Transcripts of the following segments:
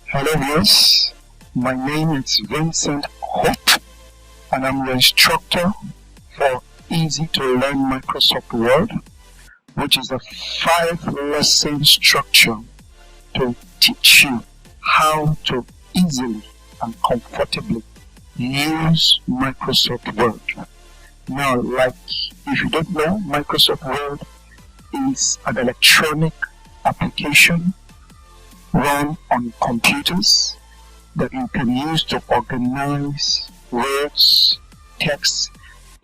Hello viewers, my name is Vincent Hope and I'm your instructor for Easy to Learn Microsoft Word, which is a 5-lesson structure to teach you how to easily and comfortably use Microsoft Word. Now, like if you don't know, Microsoft Word is an electronic application run on computers that you can use to organize words, text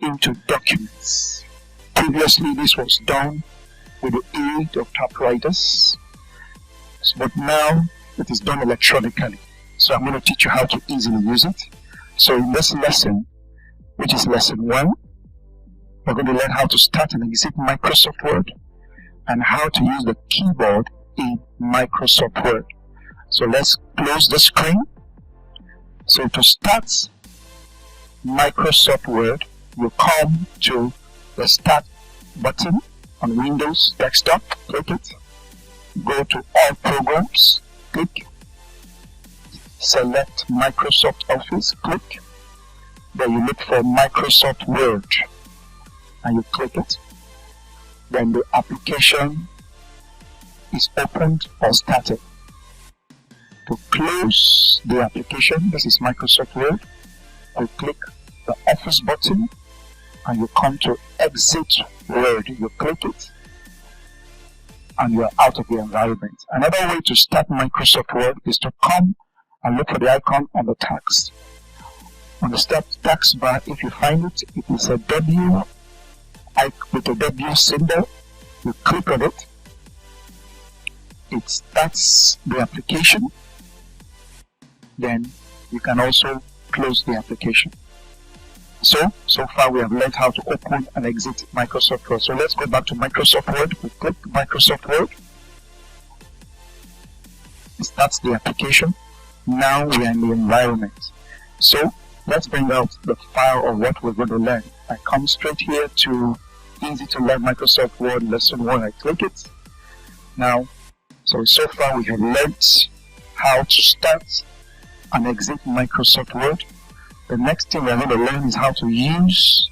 into documents. Previously, this was done with the aid of typewriters, but now it is done electronically. So I'm going to teach you how to easily use it. So in this lesson, which is lesson 1, we're going to learn how to start and exit Microsoft Word and how to use the keyboard in Microsoft Word. So let's close the screen. So to start Microsoft Word, you come to the Start button on Windows desktop, click it. Go to All Programs, click. Select Microsoft Office, click. Then you look for Microsoft Word and you click it. Then the application is opened or started. To close the application, this is Microsoft Word, you click the Office button and you come to Exit Word. You click it and you are out of the environment. Another way to start Microsoft Word is to come and look for the icon on the text. On the Start text bar, if you find it, it is a W with a W symbol. You click on it. It starts the application. Then you can also close the application. So far we have learned how to open and exit Microsoft Word. So let's go back to Microsoft Word. We click Microsoft Word. It starts the application. Now we are in the environment. So let's bring out the file of what we're going to learn. I come straight here to Easy to Learn Microsoft Word lesson 1. I click it. Now, so far we have learned how to start and exit Microsoft Word. The next thing we're going to learn is how to use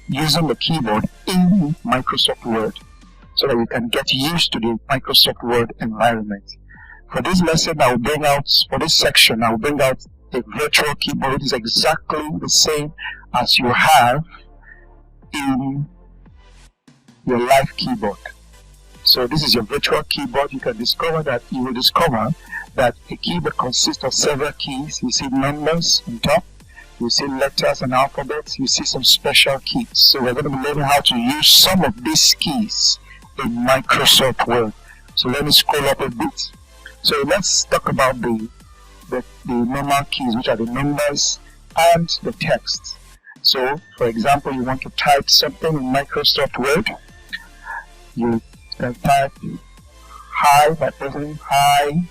using the keyboard in Microsoft Word so that we can get used to the Microsoft Word environment. For this lesson, for this section, I'll bring out a virtual keyboard. It is exactly the same as you have in your live keyboard. So this is your virtual keyboard. You will discover that a keyboard consists of several keys. You see numbers on top, you see letters and alphabets, you see some special keys. So we're going to be learning how to use some of these keys in Microsoft Word. So let me scroll up a bit. So let's talk about the normal keys, which are the numbers and the text. So for example, you want to type something in Microsoft Word. You can type hi by pressing hi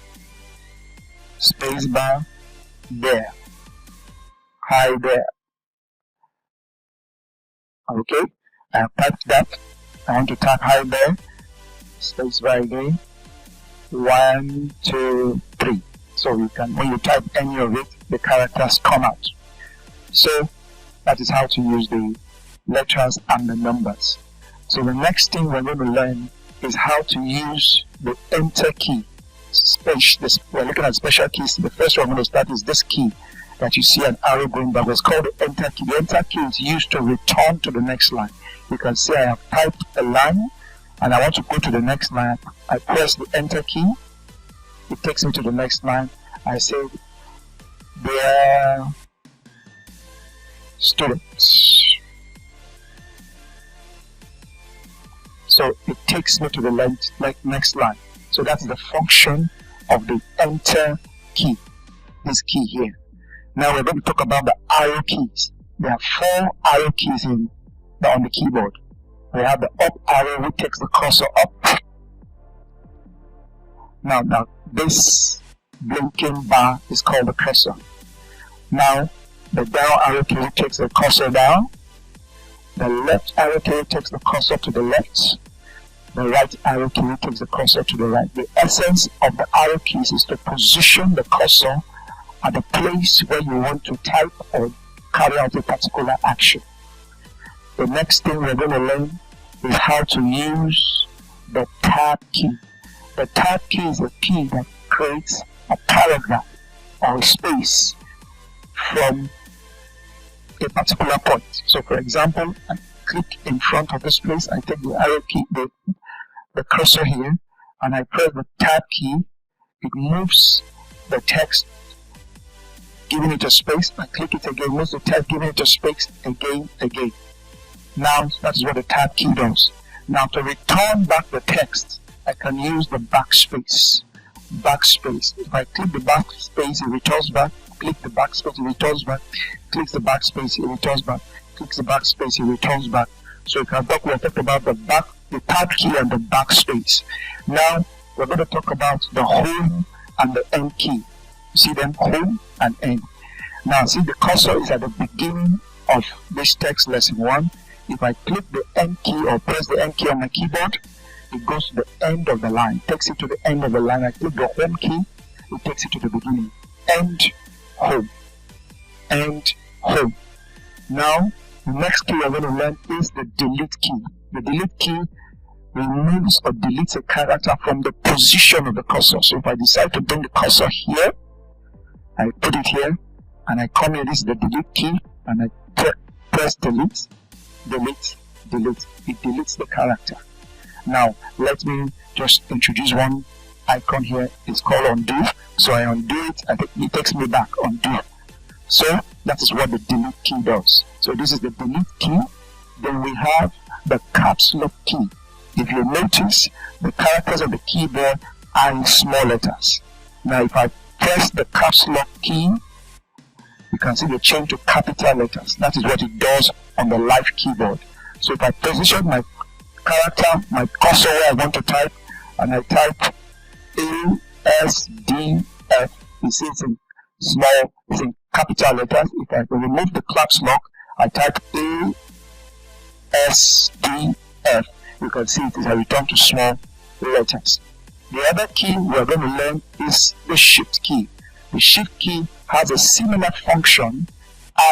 spacebar there. Hi there. Okay, I have typed that. I want to type hi there. Spacebar again. 1, 2, 3. So you can, when you type any of it, the characters come out. So that is how to use the letters and the numbers. So the next thing we're going to learn is how to use the Enter key. We're looking at special keys. The first one I'm going to start is this key that you see an arrow going back. It's called the Enter key. The Enter key is used to return to the next line. You can see I have typed a line and I want to go to the next line. I press the Enter key. It takes me to the next line. I say, dear students. So it takes me to the next line. So that's the function of the Enter key, this key here. Now we're going to talk about the arrow keys. There are 4 arrow keys on the keyboard. We have the up arrow, which takes the cursor up. Now this blinking bar is called the cursor. Now the down arrow key takes the cursor down. The left arrow key takes the cursor to the left. the right arrow key takes the cursor to the right. The essence of the arrow keys is to position the cursor at the place where you want to type or carry out a particular action. The next thing we're going to learn is how to use the tab key. The tab key is a key that creates a paragraph or a space from a particular point. So for example, I click in front of this place, I take the arrow key, the cursor here, and I press the tab key. It moves the text, giving it a space. I click it again, moves the text, giving it a space again. Now that is what the tab key does. Now to return back the text, I can use the backspace. If I click the backspace, it returns back. Click the backspace, it returns back. Click the backspace, it returns back. Click the backspace, it returns back. So we have talked about the tab key and the backspace. Now we're going to talk about the home and the end key. You see them, home and end. Now see, the cursor is at the beginning of this text, lesson 1. If I click the end key or press the end key on my keyboard, it goes to the end of the line, takes it to the end of the line. I click the home key, it takes it to the beginning. End, home. End, home. Now, the next key we're going to learn is the delete key. The delete key removes or deletes a character from the position of the cursor. So if I decide to bring the cursor here, I put it here, and I come here, this is the delete key, and I press delete. Delete. It deletes the character. Now let me just introduce one icon here. It's called undo. So I undo it and it takes me back. Undo. So that is what the delete key does. So this is the delete key. Then we have the caps lock key. If you notice, the characters of the keyboard are in small letters. Now if I press the caps lock key, you can see the change to capital letters. That is what it does on the live keyboard. So if I position my character, my cursor where I want to type, and I type A, S, D, F, you see it's in small, it's in capital letters. If I remove the caps lock, I type A, S, D, F, you can see it is a return to small letters. The other key we are going to learn is the shift key. The shift key has a similar function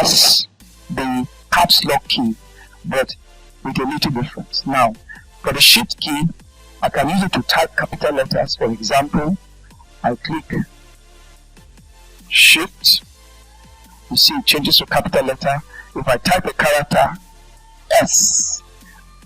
as the caps lock key, but with a little difference. Now, for the shift key, I can use it to type capital letters. For example, I click shift, you see it changes to capital letter. If I type a character S,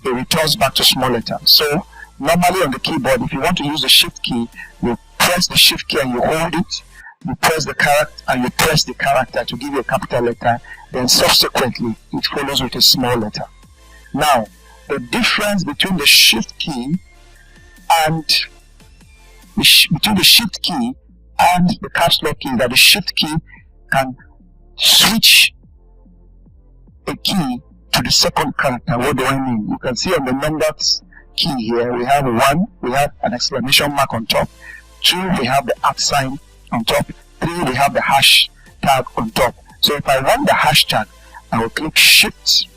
it returns back to small letter. So normally on the keyboard, if you want to use the shift key, you press the shift key and you hold it. You press the character and you press the character to give you a capital letter, then subsequently it follows with a small letter. Now, the difference between the shift key and the caps lock key is that the shift key can switch a key to the second character. What do I mean? You can see on the numbers key here, we have 1, we have an exclamation mark on top. 2, we have the @ sign on top. 3, we have the hashtag on top. So if I want the hashtag, I will click shift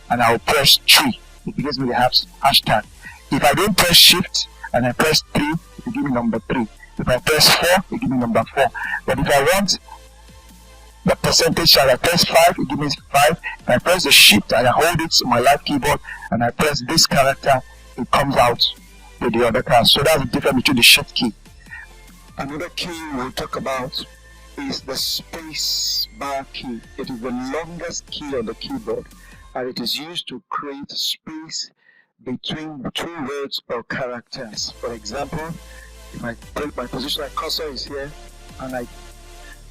and I will press 3. It gives me the hashtag. If I don't press shift and I press 3, it will give me number 3. If I press 4, it will give me number 4. But if I want the percentage tag, I press 5, it gives me 5. If I press the shift and I hold it on my live keyboard and I press this character, it comes out with the other character. So that's the difference between the shift key. Another key we'll talk about is the space bar key. It is the longest key on the keyboard, and it is used to create space between two words or characters. For example, if I take my position, my cursor is here, and I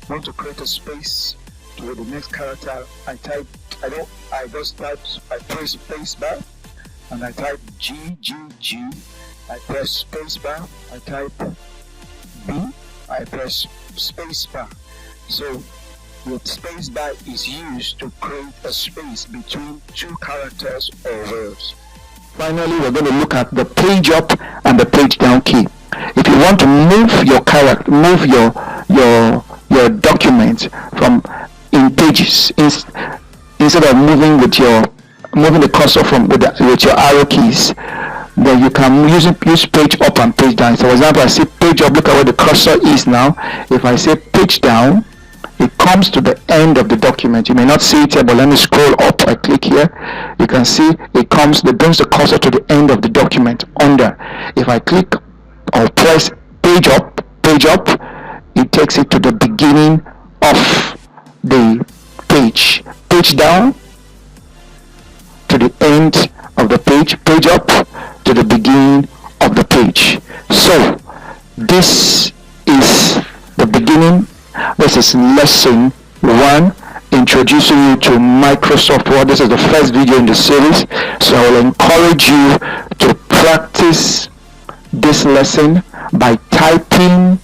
want to create a space to the next character, I press space bar, and I type G, I press space bar, I type B, I press space bar. So the space bar is used to create a space between two characters or words. Finally, we're going to look at the page up and the page down key. If you want to move your character, move your document from in pages, instead of moving the cursor with your arrow keys, then you can use page up and page down. So for example, I say page up, look at where the cursor is now. If I say page down, it comes to the end of the document. You may not see it here, but let me scroll up. I click here. You can see it brings the cursor to the end of the document under. If I click or press page up, it takes it to the beginning of the page. Page down to the end of the page. Page up to the beginning of the page. So this is the beginning. This is lesson 1, introducing you to Microsoft Word. This is the first video in the series, so I will encourage you to practice this lesson by typing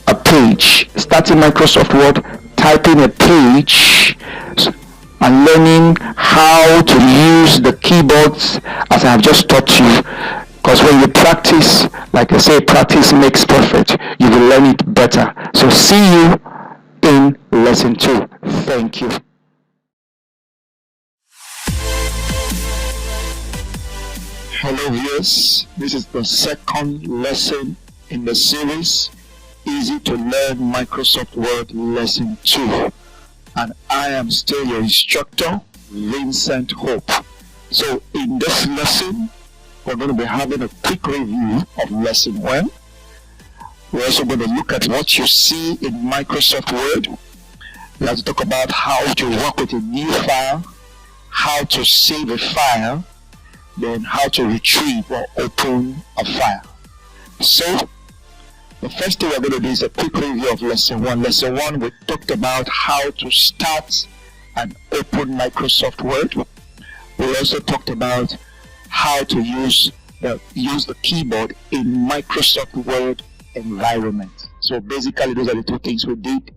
a page. Starting Microsoft Word, typing a page and learning how to use the keyboards as I have just taught you. Because when you practice, like I say, practice makes perfect. You will learn it better. So see you in lesson 2. Thank you. Hello viewers, this is the second lesson in the series, Easy to Learn Microsoft Word Lesson 2. And I am still your instructor, Vincent Hope. So in this lesson, we're going to be having a quick review of lesson 1. We're also going to look at what you see in Microsoft Word. We have to talk about how to work with a new file, how to save a file, then how to retrieve or open a file. So the first thing we're going to do is a quick review of lesson 1. Lesson 1, we talked about how to start and open Microsoft Word. We also talked about how to use the keyboard in Microsoft Word environment. So basically those are the two things we did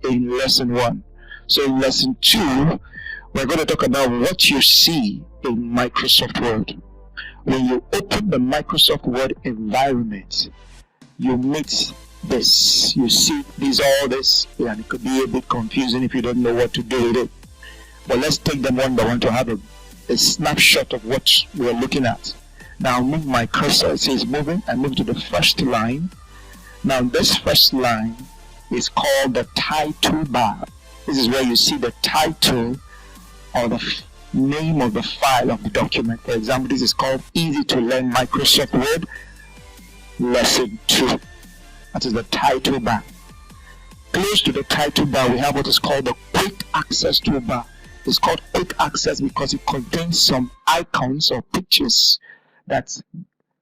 in lesson 1. So in lesson 2, we're going to talk about what you see in Microsoft Word. When you open the Microsoft Word environment, you meet this. You see all this, and it could be a bit confusing if you don't know what to do with it. But let's take them one by one to have a snapshot of what we're looking at. Now I'll move my cursor. It says moving. I move to the first line. Now this first line is called the title bar. This is where you see the title or the name of the file of the document. For example, this is called Easy to Learn Microsoft Word Lesson 2. That is the title bar. Close to the title bar, we have what is called the Quick Access toolbar. It's called Quick Access because it contains some icons or pictures that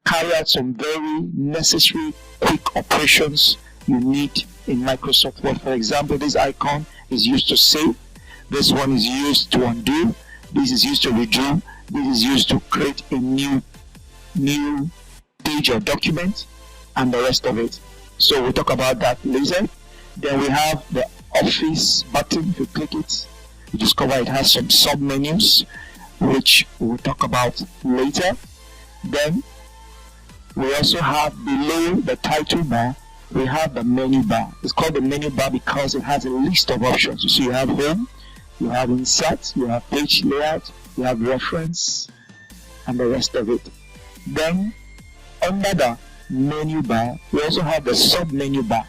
carry out some very necessary quick operations you need in Microsoft Word. For example, this icon is used to save. This one is used to undo. This is used to redo. This is used to create a new page or document, and the rest of it. So we'll talk about that later. Then we have the Office button. If you click it, you discover it has some sub-menus, which we'll talk about later. Then we also have below the title bar, we have the menu bar. It's called the menu bar because it has a list of options. You see, you have home, you have insert, you have page layout, you have reference, and the rest of it. Then under the menu bar, we also have the sub menu bar.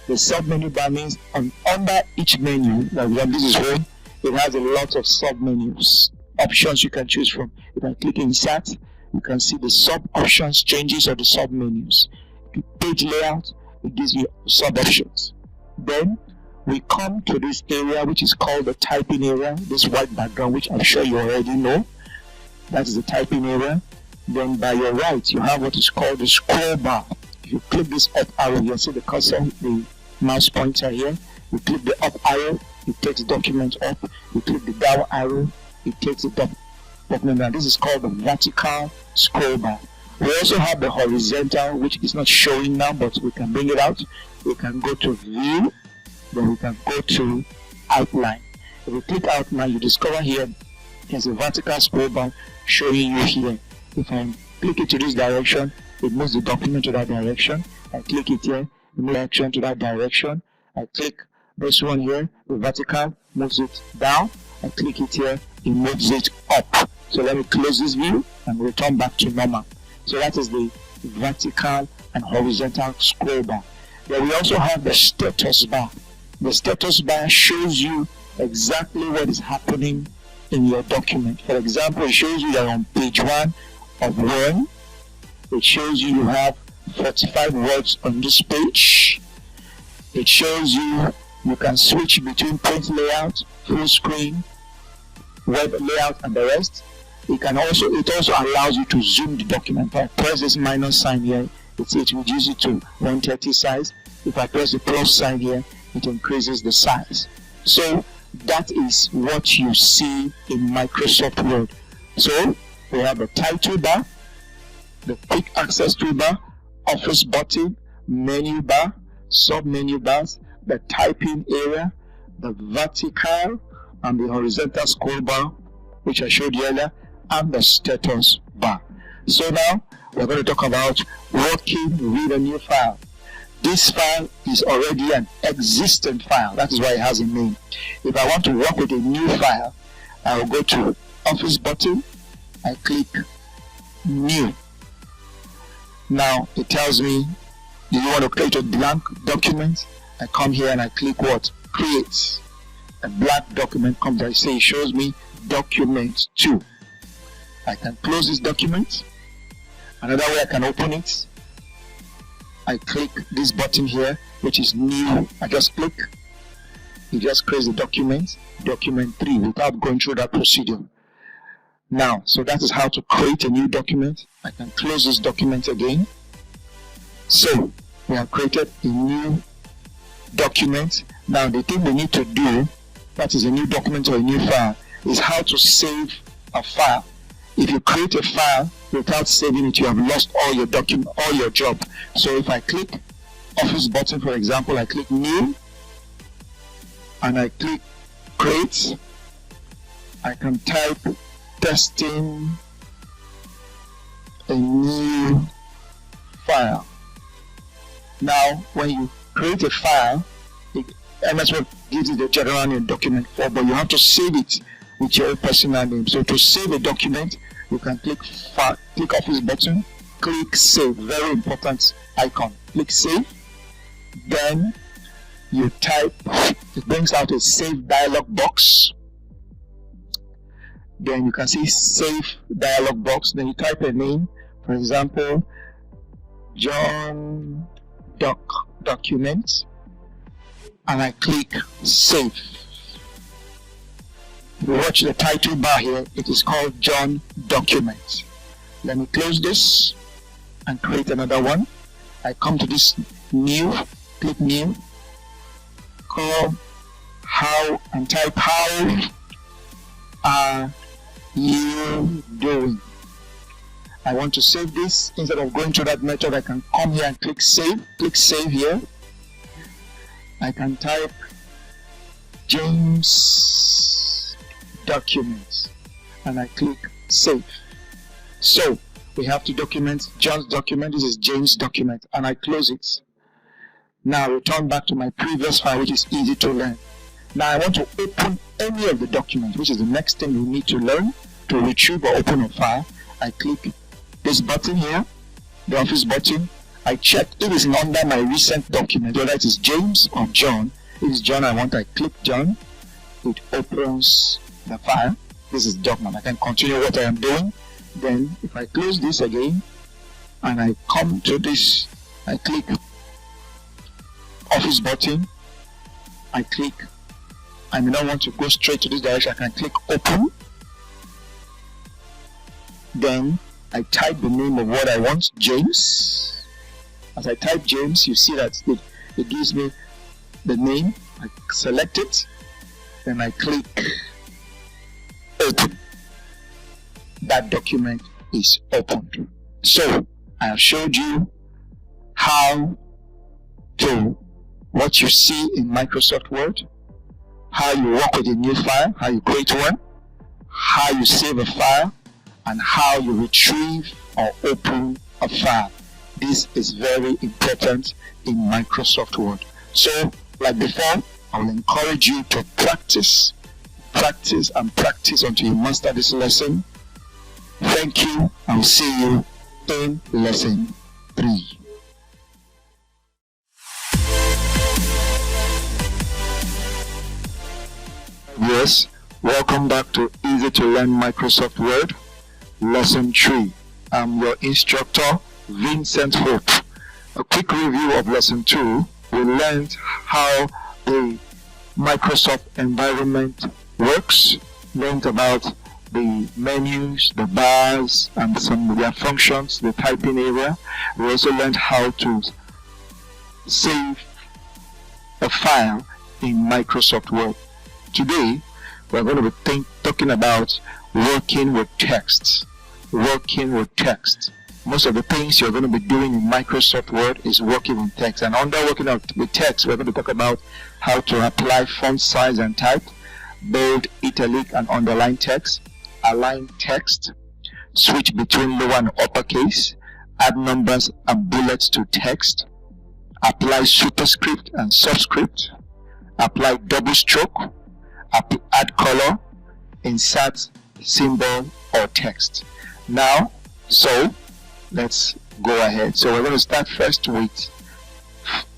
The sub menu bar means under each menu, like this is home, it has a lot of sub menus, options you can choose from. If I click insert, you can see the sub options changes of the sub menus. Page layout, it gives you sub options. Then we come to this area which is called the typing area, this white background, which I'm sure you already know. That is the typing area. Then by your right, you have what is called the scroll bar. If you click this up arrow, you'll see the cursor, the mouse pointer here. You click the up arrow, it takes the document up. You click the down arrow, it takes it up. Document. This is called the vertical scroll bar. We also have the horizontal, which is not showing now, but we can bring it out. We can go to view, then we can go to outline. If you click outline, you discover here there's a vertical scroll bar showing you here. If I click it to this direction, it moves the document to that direction. I click it here, it moves action to that direction. I click this one here, the vertical moves it down. I click it here, it moves it up. So let me close this view. and return back to normal. So that is the vertical and horizontal scroll bar. Then we also have the status bar. The status bar shows you exactly what is happening in your document. For example, it shows you that on page 1 of 1, it shows you have 45 words on this page. It shows you can switch between print layout, full screen, web layout, and the rest. It also allows you to zoom the document. If I press this minus sign here, it reduces it to 130 size. If I press the plus sign here, it increases the size. So that is what you see in Microsoft Word. So we have the title bar, the quick access toolbar, office button, menu bar, sub-menu bars, the typing area, the vertical and the horizontal scroll bar, which I showed you earlier, and the status bar. So now we're going to talk about working with a new file. This file is already an existing file. That is why it has a name. If I want to work with a new file, I will go to Office button, I click New. Now it tells me, do you want to create a blank document? I come here and I click what? Create. A blank document comes. I say it shows me document 2. I can close this document. Another way I can open it, I click this button here, which is new. I just click. It just creates the document 3, without going through that procedure. Now, so that is how to create a new document. I can close this document again. So we have created a new document. Now the thing we need to do, that is a new document or a new file, is how to save a file. If you create a file without saving it, you have lost all your document, all your job. So if I click Office button, for example, I click New and I click Create, I can type testing a new file. Now when you create a file, MS Word gives you the general name document 4, but you have to save it with your personal name. So to save a document, you can click Office button, click Save, very important icon. Click Save, then you type, it brings out a Save dialog box. Then you can see Save dialog box. Then you type a name, for example, John document, and I click Save. If you watch the title bar here, it is called John document. Let me close this and create another one. I come to this New, click New, call how, and type how are you doing. I want to save this. Instead of going to that method, I can come here and click Save. Click Save here. I can type James documents and I click Save. So we have to document John's document. This is James document, and I close it. Now return back to my previous file, which is easy to learn. Now I want to open any of the documents, which is the next thing you need to learn to retrieve or open a file. I click this button here, the Office button. I check if it's under my recent document, whether it is James or John. If it's John, I click John. It opens the file. This is document. I can continue what I am doing. Then if I close this again and I come to this, I click Office button. I may not want to go straight to this direction. I can click Open. Then I type the name of what I want, James. As I type James, you see that it gives me the name. I select it, then I click Open. That document is opened. So I have showed you what you see in Microsoft Word, how you work with a new file, how you create one, how you save a file, and how you retrieve or open a file. This is very important in Microsoft Word. So, like before, I will encourage you to practice until you master this lesson. Thank you. I'll see you in lesson 3. Yes, welcome back to Easy to Learn Microsoft Word, lesson 3. I'm your instructor, Vincent Hope. A quick review of lesson 2. We learned how the Microsoft environment works, learned about the menus, the bars, and some of their functions, the typing area. We also learned how to save a file in Microsoft Word. Today, we're going to be talking about working with text. Working with text. Most of the things you're going to be doing in Microsoft Word is working with text. And under working with text, we're going to talk about how to apply font size and type, bold, italic, and underline text, align text, switch between lower and uppercase, add numbers and bullets to text, apply superscript and subscript, apply double stroke, add color, insert symbol or text. Now, so let's go ahead. So we're going to start first with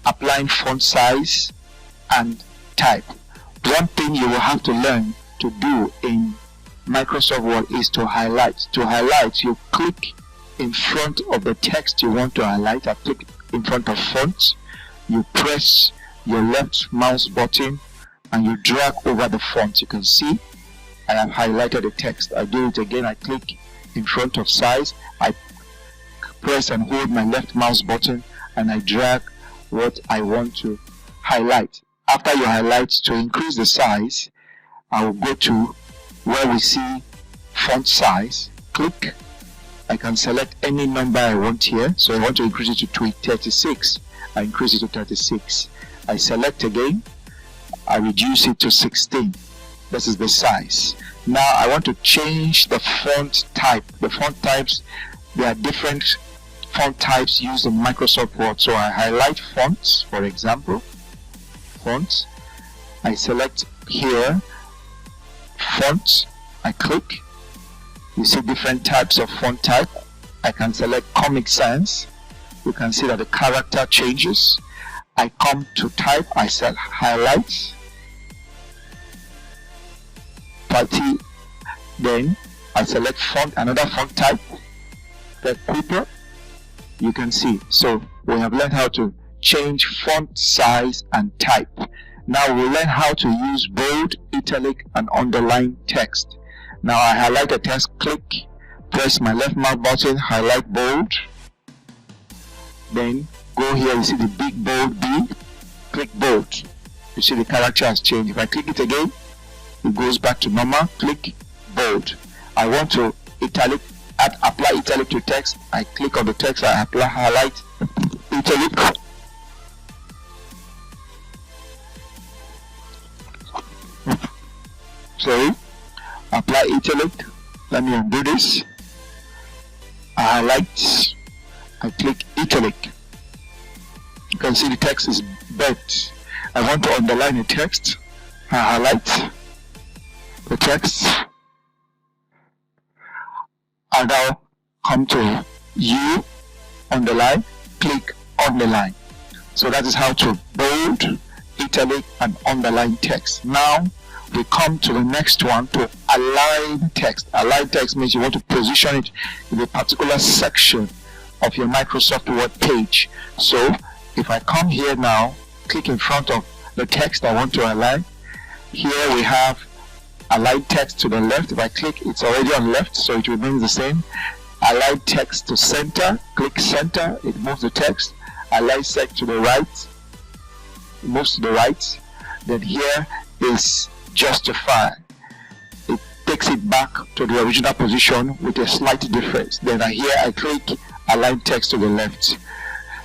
applying font size and type. One thing you will have to learn to do in Microsoft Word is to highlight. To highlight, you click in front of the text you want to highlight. I click in front of font. You press your left mouse button and you drag over the font. You can see I have highlighted the text. I do it again. I click in front of size. I press and hold my left mouse button and I drag what I want to highlight. After you highlight, to increase the size, I will go to where we see font size. Click. I can select any number I want here. So I want to increase it to 36. I increase it to 36. I select again. I reduce it to 16. This is the size. Now I want to change the font type. The font types, there are different font types used in Microsoft Word. So I highlight fonts, for example, fonts. I select here, font. I click. You see different types of font type. I can select Comic Sans. You can see that the character changes. I come to type. I select highlight. Party. Then I select font, another font type, the Cooper. You can see. So we have learned how to change font size and type. Now we'll learn how to use bold, italic, and underline text. Now I highlight the text, click, press my left mouse button, highlight bold. Then go here, you see the big bold B, click bold. You see the character has changed. If I click it again, it goes back to normal. Click bold. I want to italic, apply italic to text. I click on the text, I apply highlight italic. Sorry, apply italic. Let me undo this. I highlight. I click italic. You can see the text is bent. I want to underline the text. I highlight the text. I now come to U, underline, click underline. So that is how to bold, italic, and underline text. Now we come to the next one, to align text. Align text means you want to position it in a particular section of your Microsoft Word page. So if I come here now, click in front of the text I want to align. Here we have align text to the left. If I click, it's already on left, so it remains the same. Align text to center, click center, it moves the text. Align text to the right, it moves to the right. Then here is justify. It takes it back to the original position with a slight difference. Then here I click align text to the left.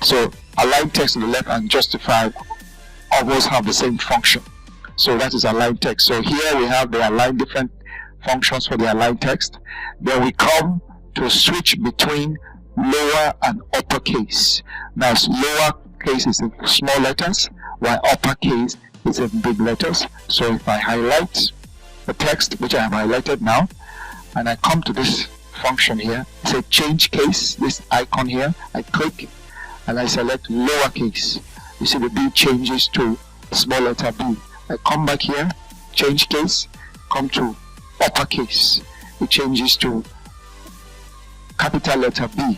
So align text to the left and justify almost have the same function. So that is align text. So here we have the align, different functions for the align text. Then we come to switch between lower and uppercase. Now lower case is in small letters, while uppercase is in big letters. So if I highlight the text, which I have highlighted now, and I come to this function here. Say change case, this icon here. I click and I select lowercase. You see the B changes to small letter b. I come back here, change case, come to uppercase. It changes to capital letter B.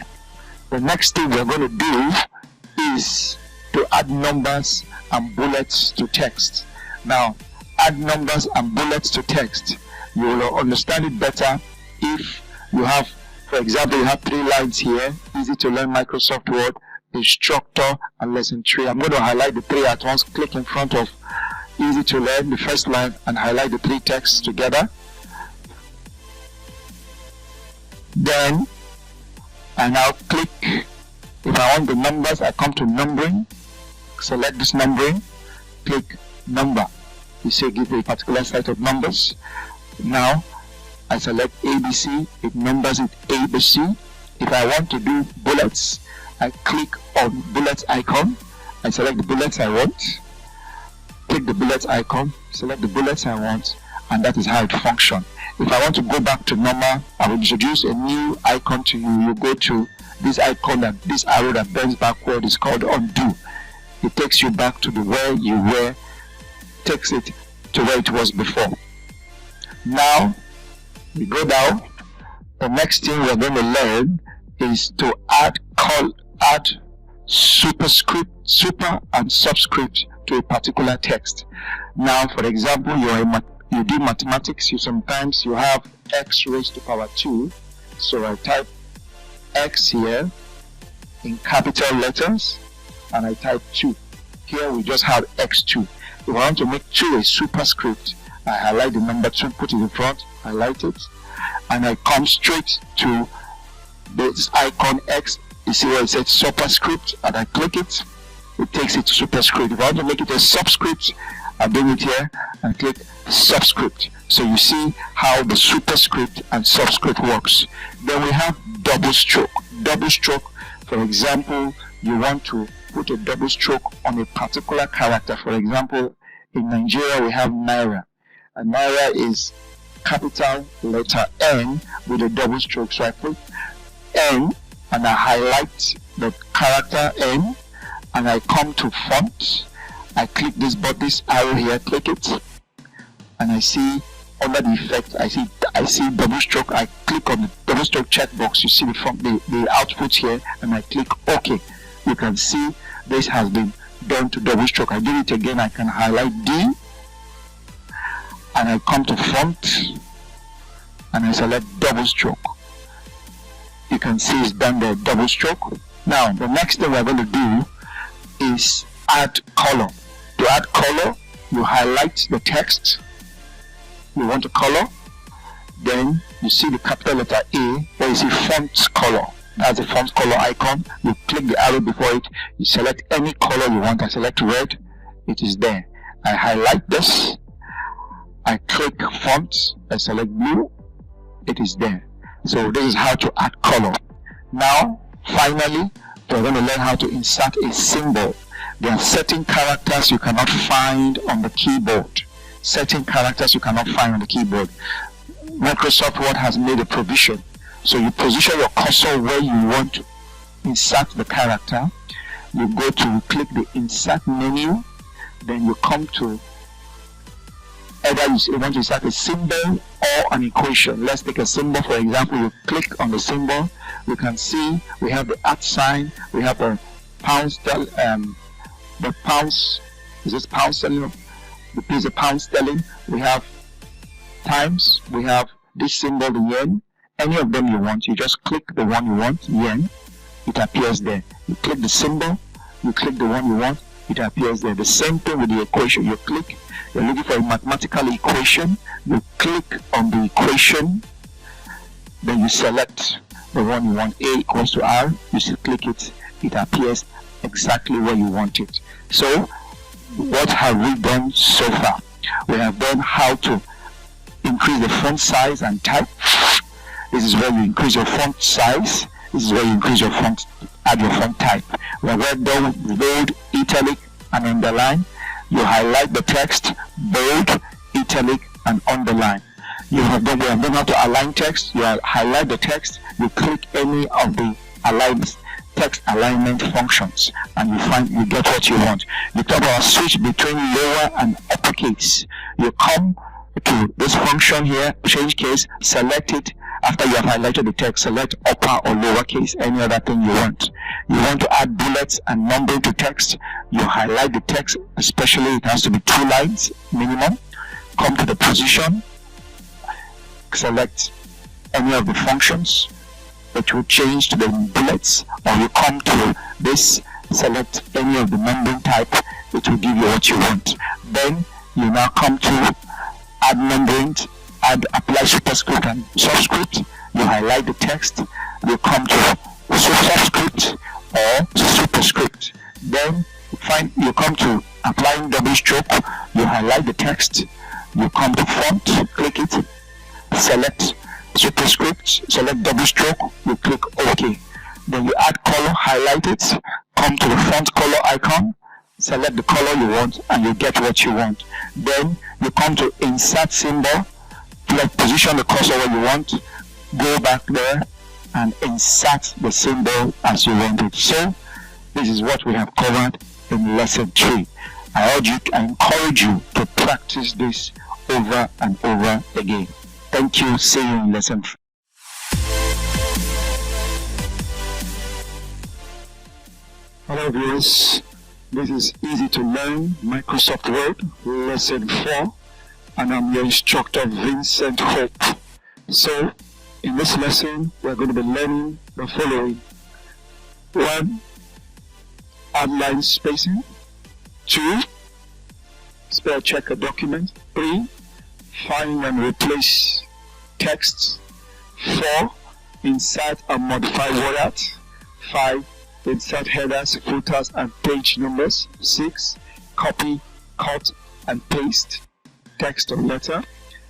The next thing we're going to do is to add numbers and bullets to text. Now, add numbers and bullets to text. You will understand it better if you have, for example, you have 3 lines here, easy to learn Microsoft Word, instructor, and lesson 3. I'm going to highlight the 3 at once, click in front of easy to learn, the first line, and highlight the 3 texts together. Then I now click, if I want the numbers, I come to numbering, select this numbering, click number. You say give a particular set of numbers. Now I select ABC, it numbers it ABC. If I want to do bullets, I click on bullets icon, I select the bullets I want, click the bullets icon, select the bullets I want, and that is how it functions. If I want to go back to normal, I will introduce a new icon to you. You go to this icon, that this arrow that bends backward is called undo. It takes you back to the where you were, takes it to where it was before. Now we go down. The next thing we're going to learn is to add superscript, super and subscript to a particular text. Now, for example, you do mathematics, sometimes you have x raised to power 2. So I type x here in capital letters and I type 2. Here we just have x2. If I want to make 2 a superscript, I highlight the number 2, put it in front, highlight it, and I come straight to this icon X. You see where it says superscript, and I click it, it takes it to superscript. If I want to make it a subscript, I bring it here and click subscript. So you see how the superscript and subscript works. Then we have double stroke. Double stroke, for example, you want to put a double stroke on a particular character. For example, in Nigeria we have Naira, and Naira is capital letter N with a double stroke. So I put N and I highlight the character N and I come to font. I click this arrow here, click it, and I see under the effect, I see double stroke. I click on the double stroke checkbox. You see the output here, and I click OK. You can see this has been done to double stroke. I do it again. I can highlight D, and I come to font, and I select double stroke. You can see it's done the double stroke. Now the next thing we're going to do is add color. To add color, you highlight the text you want to color, then you see the capital letter A where you see font color. That's the font color icon. You click the arrow before it, you select any color you want. I select red, it is there. I highlight this, I click font, I select blue, it is there. So this is how to add color. Now finally, we're going to learn how to insert a symbol. There are certain characters you cannot find on the keyboard. Certain characters you cannot find on the keyboard. Microsoft Word has made a provision. So you position your cursor where you want to insert the character. You go to click the insert menu. Then you come to either you want to insert a symbol or an equation. Let's take a symbol, for example. You click on the symbol. You can see we have the @ sign. We have the pound sterling. The pounds, is this pound sterling? The piece of pound sterling. We have times. We have this symbol, the yen. Any of them you want, you just click the one you want, yen. It appears there. You click the symbol. You click the one you want. It appears there. The same thing with the equation. You click. You're looking for a mathematical equation. You click on the equation. Then you select the one you want. A equals to R. You still click it. It appears exactly where you want it. So what have we done so far? We have done how to increase the font size and type. This is where you increase your font size. This is where you increase your font, add your font type. We have done bold, italic, and underline. You highlight the text, bold, italic, and underline. we have done how to align text. You highlight the text, you click any of the text alignment functions, and you get what you want. You talk about switch between lower and uppercase. You come to this function here, change case, select it. After you have highlighted the text, select upper or lowercase, any other thing you want. You want to add bullets and numbering to text. You highlight the text, especially it has to be 2 lines minimum. Come to the position, select any of the functions. It will change to the bullets, or you come to this, select any of the numbering type. It will give you what you want. Then you now come to add numbering, apply superscript and subscript. You highlight the text, you come to subscript or superscript. Then you come to applying double stroke. You highlight the text, you come to font, click it, select superscript, select double stroke, you click OK. Then you add color, highlight it, come to the font color icon, select the color you want, and you get what you want. Then you come to insert symbol, position the cursor where you want, go back there and insert the symbol as you want it. So this is what we have covered in lesson 3. I encourage you to practice this over and over again. Thank you. See you in lesson 3. Hello viewers, this is Easy to Learn Microsoft Word lesson 4, and I'm your instructor Vincent Hope. So in this lesson we're going to be learning the following: 1. Add line spacing. 2. Spell check a document. 3. Find and replace text. 4. Insert and modify word art. 5. Insert headers, footers, and page numbers. 6. Copy, cut, and paste text or letter.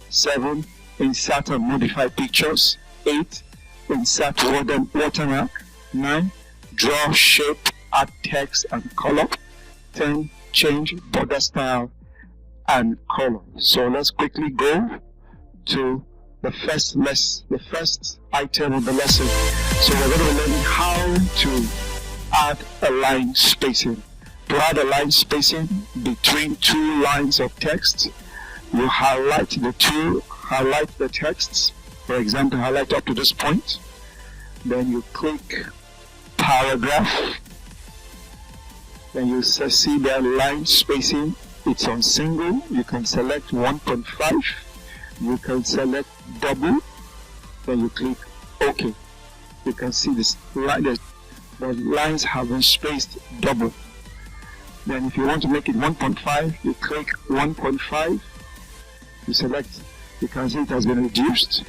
7. Insert and modify pictures. 8. Insert watermark. 9. Draw, shape, add text and color. 10. Change border style and color. So let's quickly go to the first item of the lesson. So we're going to be learning how to add a line spacing. To add a line spacing between 2 lines of text, you highlight the texts. For example, highlight up to this point. Then you click paragraph. Then you see the line spacing. It's on single. You can select 1.5. You can select double. Then you click OK. You can see this line. The lines have been spaced double. Then if you want to make it 1.5, you click 1.5. You select. You can see it has been reduced.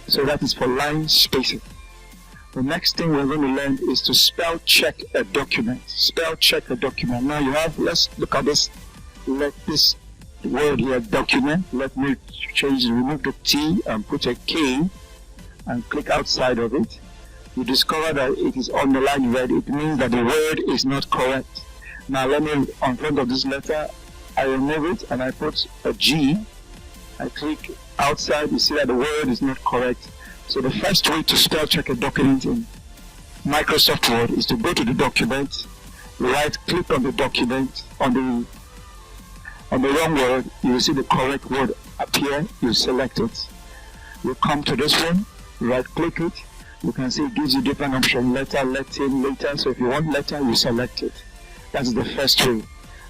So that is for line spacing. The next thing we're going to learn is to spell check a document. Spell check a document. Now let's look at this. Let this word here, document. Let me remove the T and put a K and click outside of it. You discover that it is underlined red. It means that the word is not correct. Now let me, on front of this letter, I remove it and I put a G. I click outside. You see that the word is not correct. So the first way to spell check a document in Microsoft Word is to go to the document, right click on the document, on the wrong word, you will see the correct word appear, you select it. You come to this one, right click it, you can see it gives you different options, letter, Latin, later. So if you want letter, you select it. That's the first way.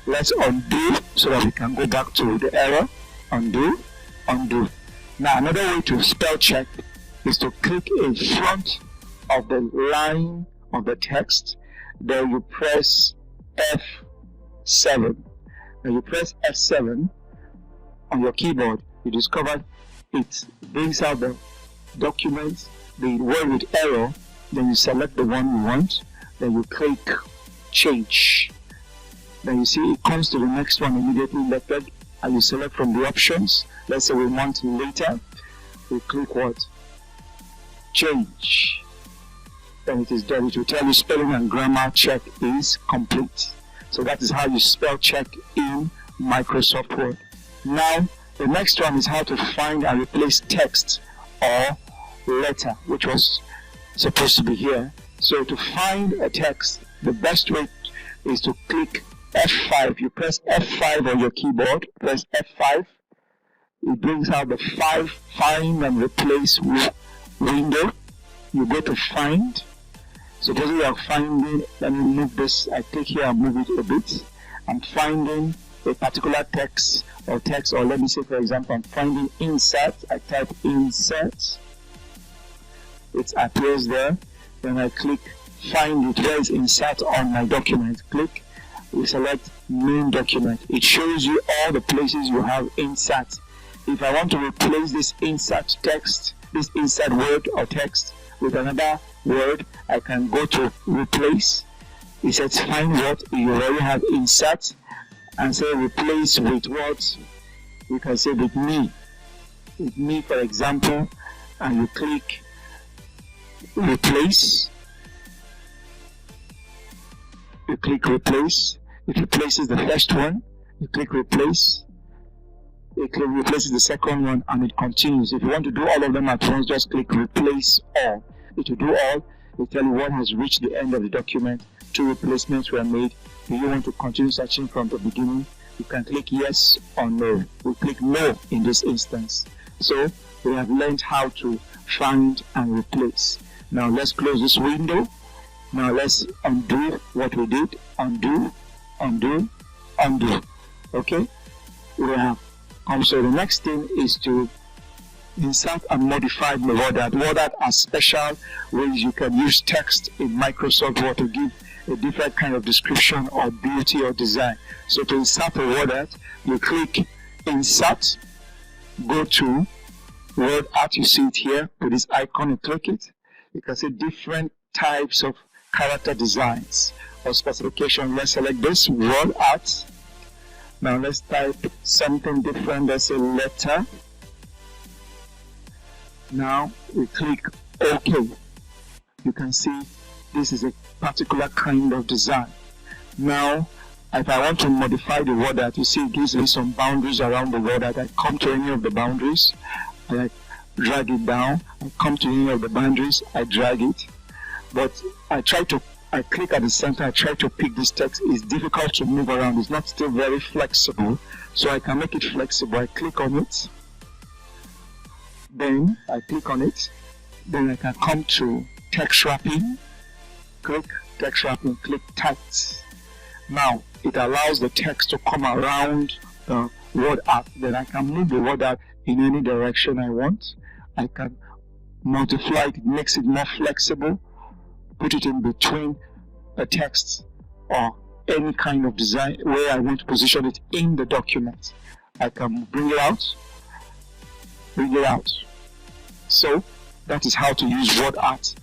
Let's undo so that we can go back to the error. Undo, undo. Now another way to spell check is to click in front of the line of the text. Then you press F7. When you press F7 on your keyboard, you discover it brings out the document, the word with error. Then you select the one you want. Then you click change. Then you see it comes to the next one immediately selected, and you select from the options. Let's say we want later. We click what? Change. Then it is done. It will tell you spelling and grammar check is complete. So that is how you spell check in Microsoft Word. Now The next one is how to find and replace text or letter, which was supposed to be here. So to find a text, the best way is to click F5. You press F5 on your keyboard, press F5. It brings out the find and replace window. You go to find. Suppose you are finding, let me move this, I click here and move it a bit. I'm finding a particular text, or let me say for example, I'm finding insert. I type insert. It appears there. Then I click find it. Where is insert on my document? Click. We select main document. It shows you all the places you have insert. If I want to replace this insert text, this insert word or text with another word, I can go to replace. It says find what you already have insert and say replace with what. You can say with me for example, and you click replace. You click replace. It replaces the first one. You click replace. It replaces the second one, and it continues. If you want to do all of them at once, just click replace all. If you do all, it will tell you what has reached the end of the document. 2 replacements were made. Do you want to continue searching from the beginning? You can click yes or no. We click no in this instance. So we have learned how to find and replace. Now let's close this window. Now let's undo what we did. Undo, undo, undo. Okay? We have so the next thing is to insert and modify the WordArt. WordArt are special ways you can use text in Microsoft Word to give a different kind of description or beauty or design. So to insert a WordArt, you click insert, go to WordArt, you see it here with this icon, you click it. You can see different types of character designs or specification. Let's select this WordArt. Now let's type something different. Let's say letter. Now we click OK. You can see this is a particular kind of design. Now, if I want to modify the WordArt, you see it gives me some boundaries around the WordArt. I come to any of the boundaries, I drag it down. I come to any of the boundaries, I drag it. But I click at the center, I try to pick this text. It's difficult to move around. It's not still very flexible. So I can make it flexible. I click on it. Then I click on it. Then I can come to text wrapping. Click text wrapping, click tight. Now it allows the text to come around the WordArt. Then I can move the WordArt in any direction I want. I can multiply it, makes it more flexible, put it in between a text or any kind of design where I want to position it in the document. I can bring it out. So that is how to use WordArt.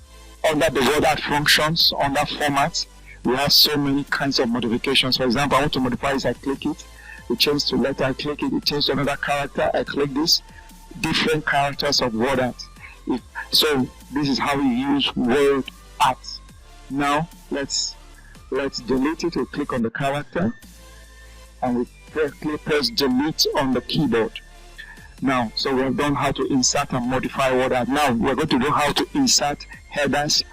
Under the WordArt functions, under format, we have so many kinds of modifications. For example, I want to modify this, I click it. It changes to letter, I click it. It changes to another character, I click this. Different characters of WordArt. So this is how we use WordArt. Now let's delete it. We click on the character and we press delete on the keyboard. Now, so we have done how to insert and modify WordArt. Now we're going to do how to insert headers,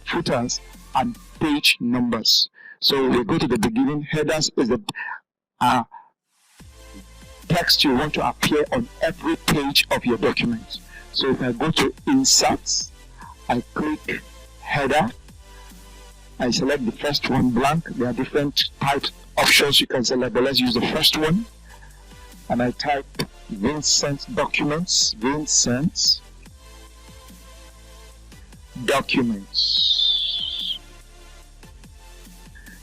footers, and page numbers. So we go to the beginning. Headers is the text you want to appear on every page of your document. So if I go to insert, I click header. I select the first one blank. There are different types options you can select, but let's use the first one. And I type Vincent Documents. Vincent Documents.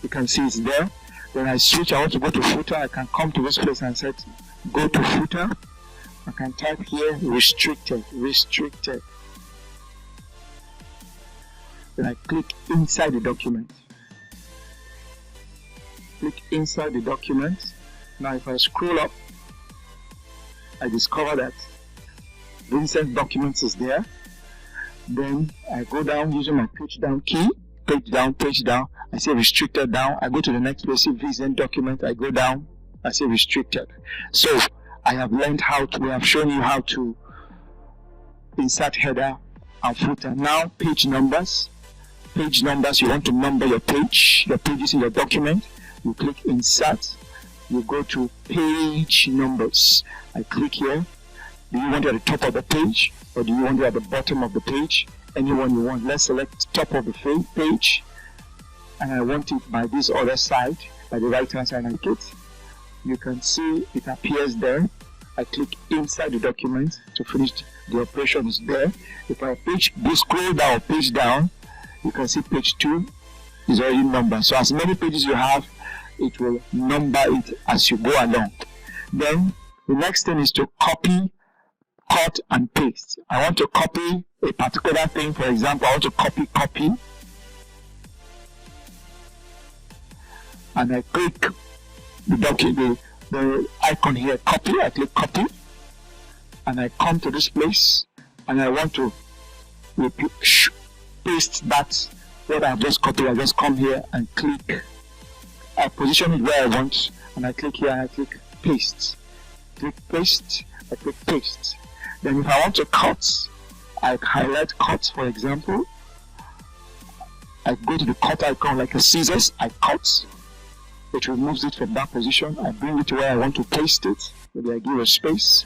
You can see it's there. When I switch, I want to go to footer. I can come to this place and set go to footer. I can type here restricted. Then I click inside the document. Click inside the document. Now if I scroll up, I discover that Vincent Documents is there. Then I go down using my page down key. Page down. I say restricted down. I go to the next place, see Vincent Document. I go down. I say restricted. So we have shown you how to insert header and footer. Now page numbers. Page numbers, you want to number your pages in your document. You click insert, you go to page numbers. I click here. Do you want it at the top of the page or do you want it at the bottom of the page? Anyone you want. Let's select top of the page, and I want it by this other side, by the right hand side. I click. You can see it appears there. I click inside the document to finish the operation. Is there. If I scroll down or page down, you can see page 2 is already numbered. So as many pages you have, it will number it as you go along. Then the next thing is to copy, cut and paste. I want to copy a particular thing. For example, I want to copy, and I click the icon here, copy. I click copy, and I come to this place, and I want to paste that what I just copied. I just come here and click. I position it where I want, and I click here and I click paste. Click paste. I click paste. Then if I want to cut, I highlight cut, for example. I go to the cut icon like a scissors. I cut. It removes it from that position. I bring it to where I want to paste it. Maybe I give a space.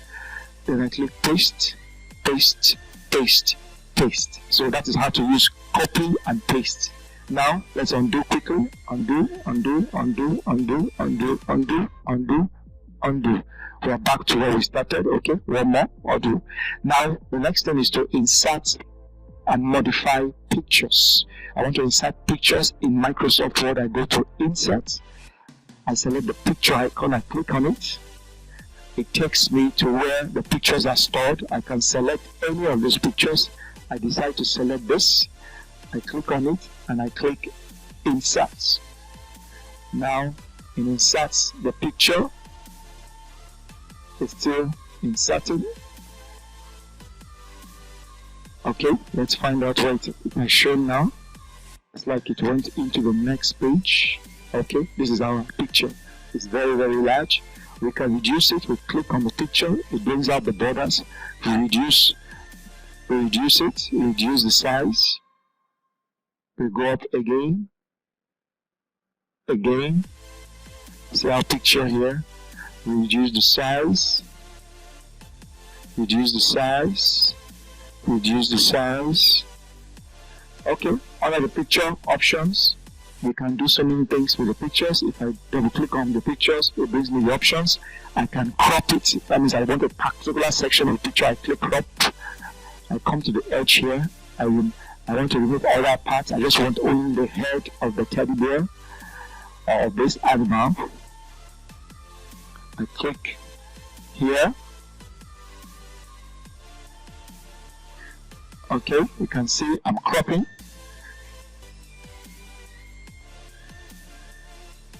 Then I click paste, paste, paste, paste. So that is how to use copy and paste. Now let's undo quickly. Undo, undo, undo, undo, undo, undo, undo, undo. We are back to where we started. Okay, one more, undo. Now the next thing is to insert and modify pictures. I want to insert pictures in Microsoft Word. I go to insert. I select the picture icon. I click on it. It takes me to where the pictures are stored. I can select any of these pictures. I decide to select this. I click on it and I click insert. Now it inserts the picture. It's still inserted. Okay, let's find out what it has shown now. It's like it went into the next page. Okay, this is our picture. It's very, very large. We can reduce it. We click on the picture. It brings out the borders. We reduce it. We reduce the size. We go up again. See our picture here. We reduce the size. Reduce the size. Reduce the size. Okay, under the picture options, we can do so many things with the pictures. If I double click on the pictures, it brings me the options. I can crop it. That means I want a particular section of the picture. I click crop. I come to the edge here. I want to remove all that part. I just want only the head of the teddy bear or of this animal. I click here. Okay, you can see I'm cropping.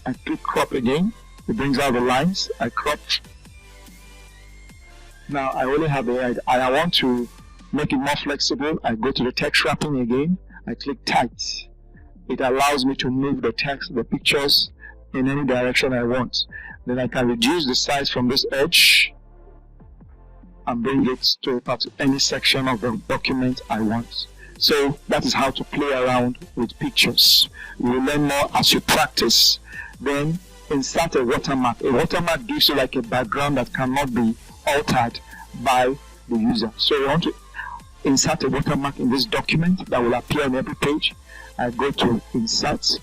I click crop again. It brings out the lines. I crop. Now I only have the head and I want to make it more flexible. I go to the text wrapping again. I click tight. It allows me to move the text, the pictures in any direction I want. Then I can reduce the size from this edge and bring it to any section of the document I want. So that is how to play around with pictures. You will learn more as you practice. Then insert a watermark. A watermark gives you like a background that cannot be altered by the user. So you want to insert a watermark in this document that will appear on every page. I go to insert.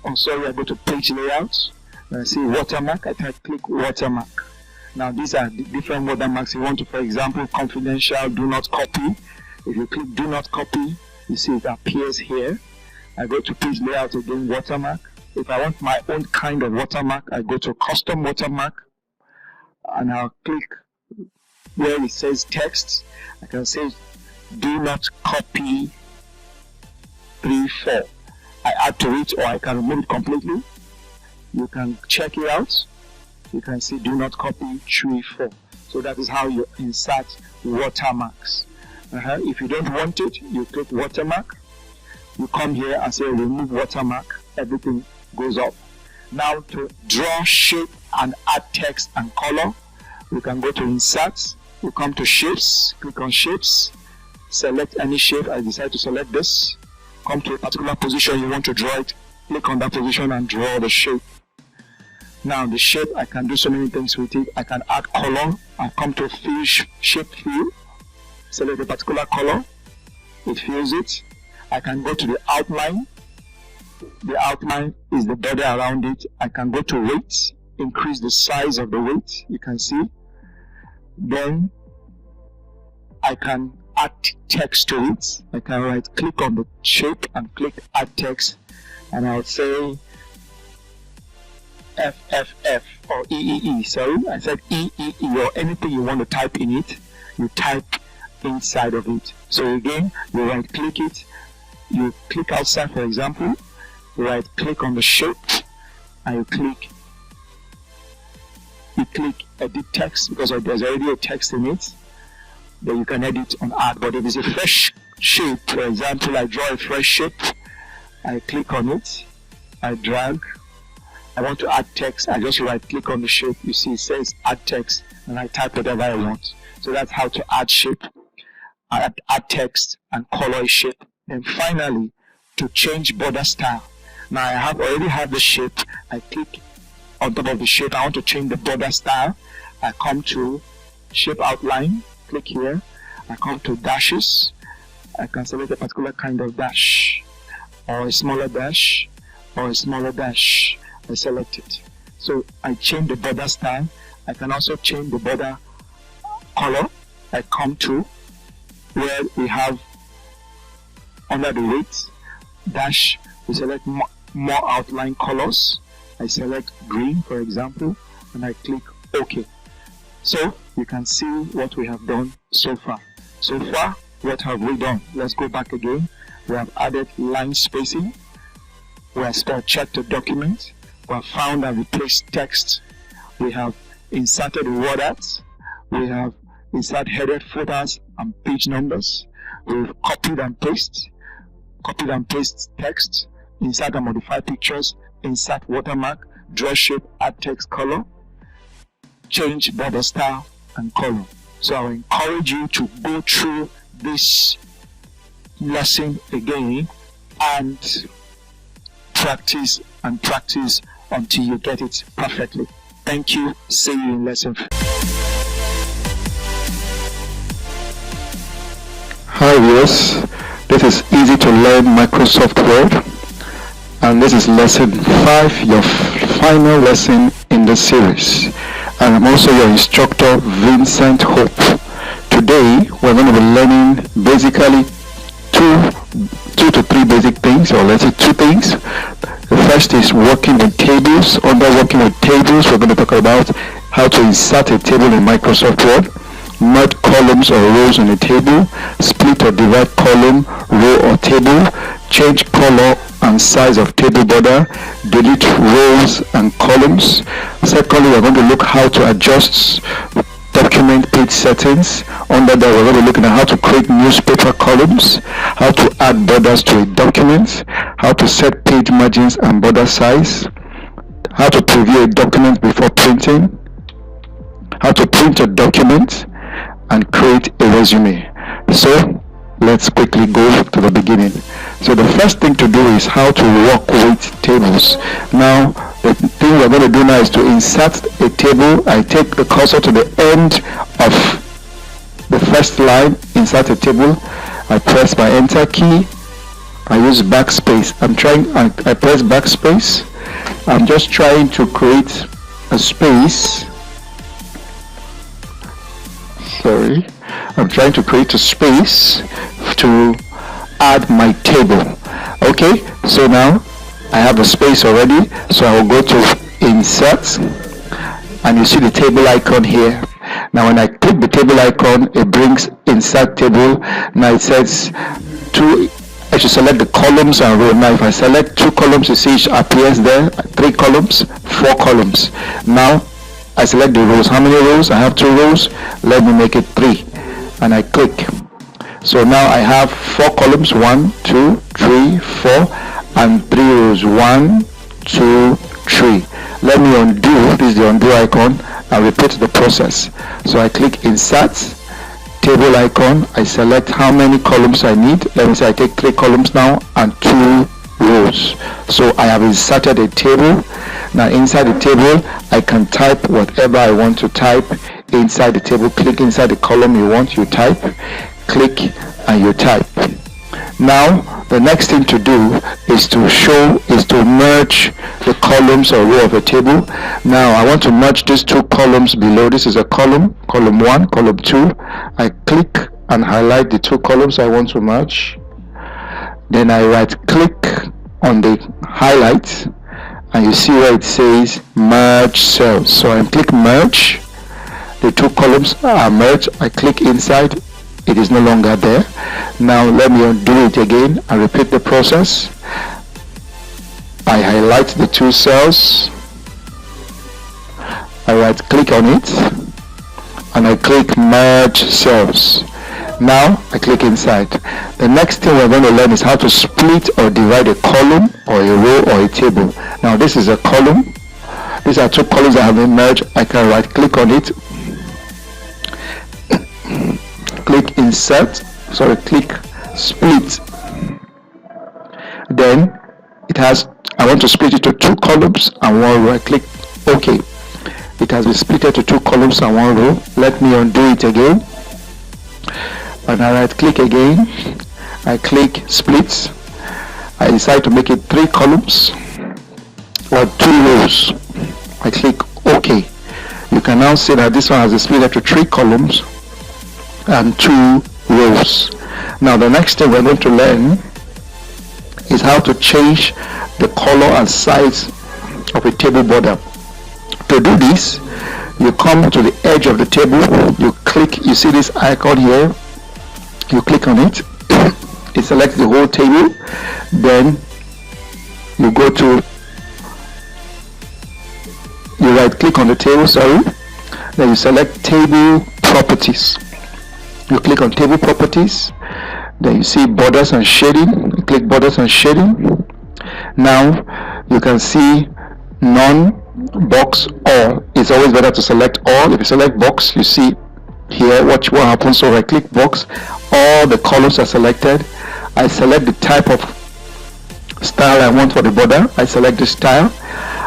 I go to page layout. I see watermark. I click watermark. Now these are different watermarks. You want to, for example, confidential, do not copy. If you click do not copy, you see it appears here. I go to page layout again, watermark. If I want my own kind of watermark, I go to custom watermark and I'll click where it says text. I can say do not copy 3-4. I add to it or I can remove it completely. You can check it out. You can see do not copy 3-4. So that is how you insert watermarks. If you don't want it, you click watermark. You come here and say remove watermark. Everything goes up. Now to draw, shape and add text and color, You can go to insert, you come to shapes, click on shapes, select any shape. I decide to select this. Come to a particular position you want to draw it, click on that position and draw the shape. Now the shape, I can do so many things with it. I can add color. I come to fill, shape fill, select a particular color, it fills it. I can go to the outline. The outline is the border around it. I can go to weight, increase the size of the weight, you can see. Then I can add text to it. I can right click on the shape and click add text, and I'll say FFF or EEE. Sorry, I said EEE, or anything you want to type in it, you type inside of it. So again, you right click it, you click outside, for example, you right click on the shape and you click edit text, because there's already a text in it. Then you can edit on add. But if it's a fresh shape, for example, I draw a fresh shape, I click on it, I drag, I want to add text, I just right click on the shape, you see it says add text, and I type whatever I want. So that's how to add shape, add text and color a shape. And finally, to change border style. Now I already have the shape, I click on top of the shape, I want to change the border style. I come to shape outline, click here, I come to dashes, I can select a particular kind of dash, or a smaller dash, or a smaller dash. I select it. So I change the border style. I can also change the border color. I come to where we have under the weight dash, we select more outline colors. I select green, for example, and I click OK. So you can see what we have done so far. So far, what have we done? Let's go back again. We have added line spacing. We have spell checked the document. We have found and replaced text. We have inserted word art. We have inserted headed footers and page numbers. We've copied and pasted text, insert and modify pictures, insert watermark, draw shape, add text color, change border style and color. So I will encourage you to go through this lesson again and practice until you get it perfectly. Thank you. See you in lesson. Hi viewers, this is Easy to Learn Microsoft Word, and this is lesson 5, your final lesson in the series. And I'm also your instructor, Vincent Hope. Today we're going to be learning basically two to three basic things, or let's say 2 things. The first is working with tables. Under working with tables, we're going to talk about how to insert a table in Microsoft Word, merge columns or rows in a table, split or divide column, row or table, change color and size of table border, delete rows and columns. Secondly, we're going to look how to adjust document page settings. Under that, we're going to be looking at how to create newspaper columns, how to add borders to a document, how to set page margins and border size, how to preview a document before printing, how to print a document, and create a resume. So let's quickly go to the beginning. So the first thing to do is how to work with tables. Now the thing we're going to do now is to insert a table. I take the cursor to the end of the first line, insert a table. I press my enter key. I use backspace. I press backspace. I'm just trying to create a space. Sorry, I'm trying to create a space to add my table. Okay, so now I have a space already, so I will go to insert, and you see the table icon here. Now when I click the table icon, it brings insert table. Now it says I should select the columns and row. Now if I select 2 columns, you see it appears there, 3 columns, 4 columns. Now I select the rows. How many rows? I have 2 rows. Let me make it 3. And I click. So now I have 4 columns. 1, 2, 3, 4. And 3 rows. 1, 2, 3. Let me undo. This is the undo icon. and repeat the process. So I click insert table icon. I select how many columns I need. Let me say I take 3 columns now and 2 rows. So I have inserted a table. Now inside the table I can type whatever I want to type inside the table. Click inside the column you want, you type, click, and you type. Now the next thing to do is to merge the columns or row of a table. Now I want to merge these 2 columns below. This is a column 1, column 2. I click and highlight the 2 columns I want to merge. Then I right click on the highlight, and you see where it says merge cells. So I click merge. The 2 columns are merged. I click inside. It is no longer there. Now let me undo it again and repeat the process. I highlight the 2 cells. I right click on it and I click merge cells. Now I click inside. The next thing we're going to learn is how to split or divide a column or a row or a table. Now this is a column. These are 2 columns that have been merged. I can right click on it, click insert, click split. Then I want to split it to 2 columns and 1 row. I click OK. It has been split to 2 columns and 1 row. Let me undo it again. And I right click again. I click split. I decide to make it 3 columns or 2 rows. I click OK. You can now see that this one has been split to 3 columns and 2 rows. Now the next thing we're going to learn is how to change the color and size of a table border. To do this, you come to the edge of the table, you click, you see this icon here, you click on it, it selects the whole table. Then you go to, you right click on the table, then you select table properties. You click on table properties, then you see borders and shading. You click borders and shading. Now you can see none, box, all. It's always better to select all. If you select box, you see here what happens. So I click box, all the columns are selected. I select the type of style I want for the border. I select the style.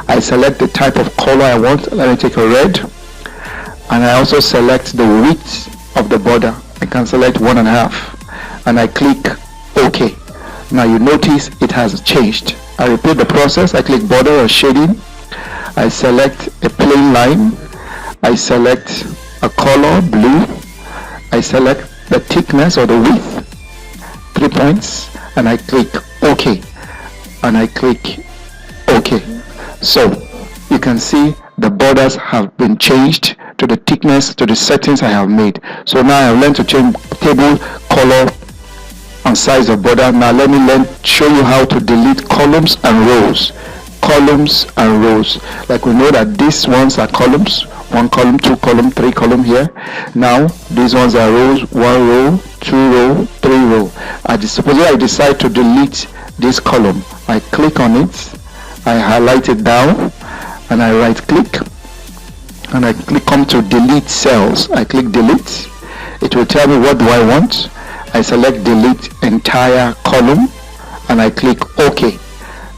I select the type of color I want. Let me take a red, and I also select the width of the border. I can select 1.5 and I click OK. Now you notice it has changed. I repeat the process. I click border or shading. I select a plain line. I select a color blue. I select the thickness or the width 3 points and I click OK and I click OK. So you can see the borders have been changed to the thickness, to the settings I have made. So now I have learned to change table color and size of border. Now let me show you how to delete columns and rows. Columns and rows. Like we know that these ones are columns. 1 column, 2 column, 3 column here. Now these ones are rows. 1 row, 2 row, 3 row. Suppose I decide to delete this column. I click on it. I highlight it down and I right click and I come to delete cells. I click delete. It will tell me what do I want. I select delete entire column and I click OK.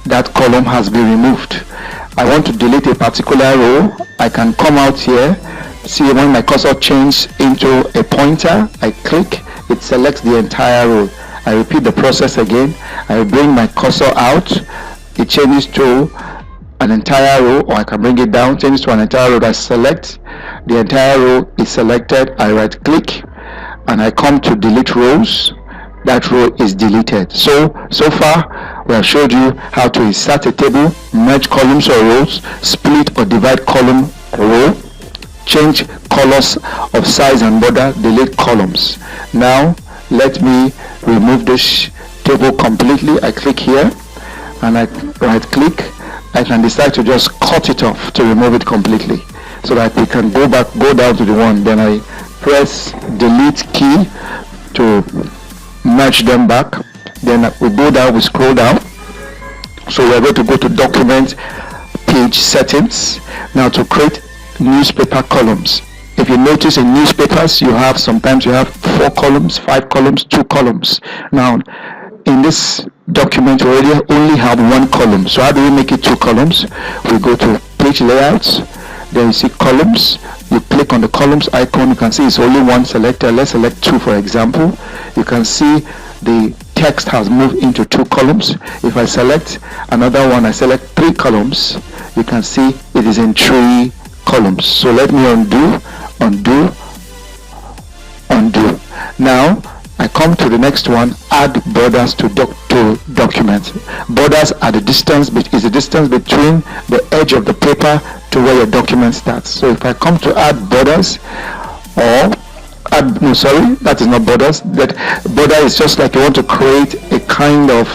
That column has been removed. I want to delete a particular row. I can come out here. See when my cursor changes into a pointer, I click, it selects the entire row. I repeat the process again. I bring my cursor out. It changes to an entire row, or I can bring it down, change to an entire row. I select the entire row is selected. I right click and I come to delete rows. That row is deleted. So far we have showed you how to insert a table, merge columns or rows, split or divide column or row, change colors of size and border, delete columns. Now let me remove this table completely. I click here and I right click. I can decide to just cut it off to remove it completely so that we can go down to the one. Then I press delete key to merge them back. Then we go down, we scroll down. So we're going to go to document page settings. Now to create newspaper columns. If you notice in newspapers, sometimes you have 4 columns, 5 columns, 2 columns. Now, in this document, we already only have 1 column. So how do we make it 2 columns? We go to page layouts. Then you see columns. You click on the columns icon. You can see it's only 1 selected. Let's select 2, for example. You can see the text has moved into 2 columns. If I select another one, I select 3 columns. You can see it is in 3 columns. So let me undo. Now I come to the next one, add borders to document. Borders are the distance between the edge of the paper to where your document starts. So if I come to add borders, that is not borders. That border is just like you want to create a kind of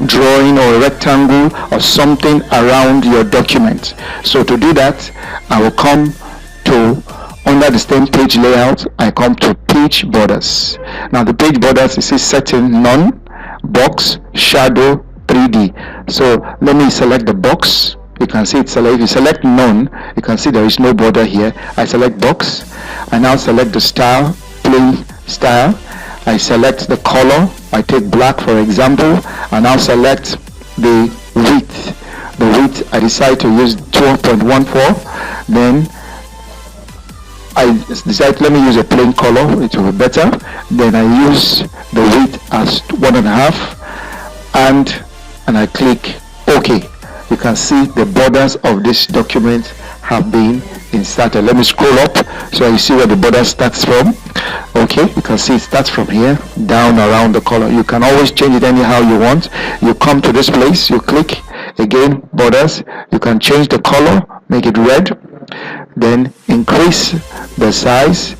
drawing or a rectangle or something around your document. So to do that, I will come to, under the same page layout, I come to page borders. Now the page borders, you see setting none, box, shadow, 3D. So let me select the box. You can see it's selected. If you select none, you can see there is no border here. I select box. I now select the style, plain style. I select the color. I take black, for example. I now select the width. The width, I decide to use 12.14. Then I decide, let me use a plain color, it will be better. Then I use the width as 1.5 and I click OK. You can see the borders of this document have been inserted. Let me scroll up so you see where the border starts from. Okay, you can see it starts from here down around the color. You can always change it anyhow you want. You come to this place, you click again, borders. You can change the color, make it red, then increase the size,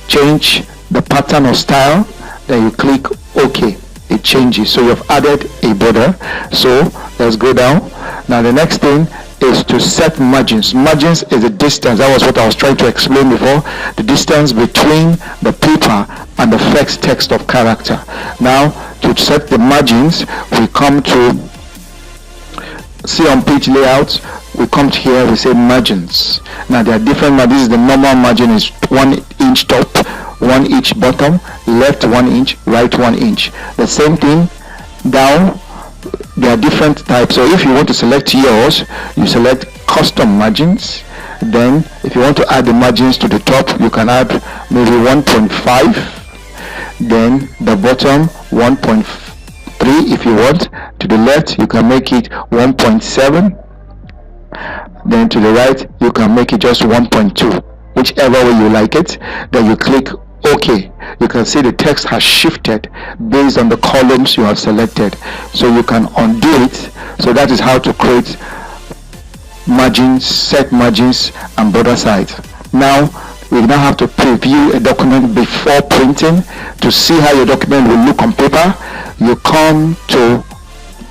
change the pattern or style, then you click OK. It changes. So you've added a border. So let's go down. Now the next thing is to set margins. Margins is the distance. That was what I was trying to explain before. The distance between the paper and the first text of character. Now to set the margins, we come to see on page layouts. We come to here, we say margins. Now there are different margins. This is the normal margin, is 1 inch top, 1 inch bottom, left 1 inch, right 1 inch. The same thing down. There are different types. So if you want to select yours, you select custom margins. Then if you want to add the margins to the top, you can add maybe 1.5. Then the bottom 1.3 if you want. To the left you can make it 1.7. Then to the right you can make it just 1.2, whichever way you like it. Then you click OK. You can see the text has shifted based on the columns you have selected. So you can undo it. So that is how to create margins, set margins and border size. Now we now have to preview a document before printing to see how your document will look on paper. You come to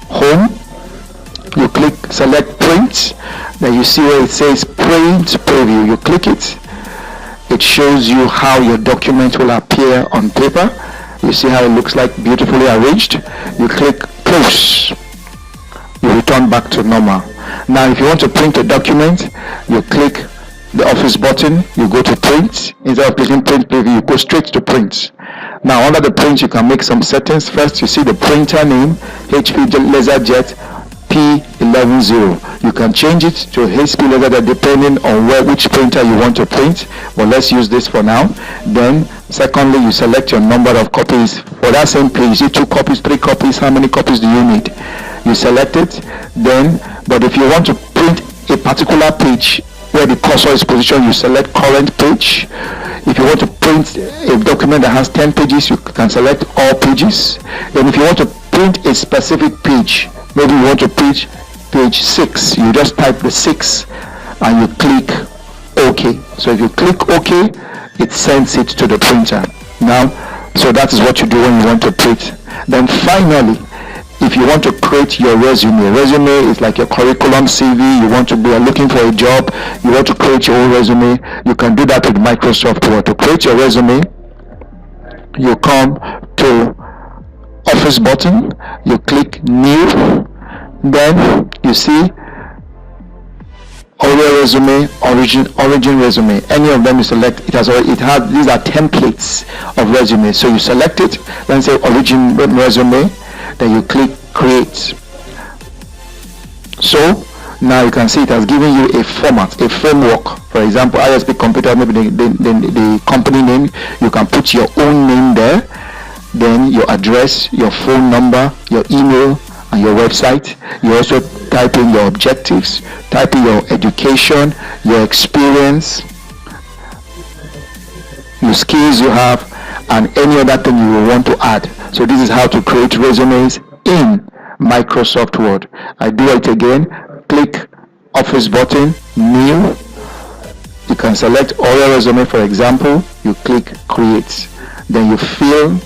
home, you click select print, then you see where it says print preview. You click it. It shows you how your document will appear on paper. You see how it looks like, beautifully arranged. You click close. You return back to normal. Now if you want to print a document, you click the office button, you go to print. Instead of clicking print preview, you go straight to print. Now under the print you can make some settings. First you see the printer name, HP LaserJet P110. You can change it to HP LaserJet depending on which printer you want to print, but let's use this for now. Then secondly, you select your number of copies. For that same page, you see 2 copies, 3 copies, how many copies do you need? You select it. Then, but if you want to print a particular page where the cursor is positioned, you select current page. If you want to print a document that has 10 pages, you can select all pages. Then if you want to print a specific page, maybe you want to print page 6, you just type the 6 and you click OK. So if you click OK, it sends it to the printer. Now, so that is what you do when you want to print. Then finally, if you want to create your resume is like your curriculum CV. You want to be looking for a job, you want to create your own resume, you can do that with Microsoft Word. To create your resume, you come to office button, you click new, then you see already resume, origin resume. Any of them you select, these are templates of resume. So you select it, then say origin resume, then you click create. So now you can see it has given you a format, a framework. For example, ISP Computer, maybe the company name, you can put your own name there, then your address, your phone number, your email, and your website. You also type in your objectives, type in your education, your experience, your skills you have, and any other thing you will want to add. So this is how to create resumes in Microsoft Word. I do it again. Click Office button, New. You can select Oral Resume, for example. You click Create. Then you fill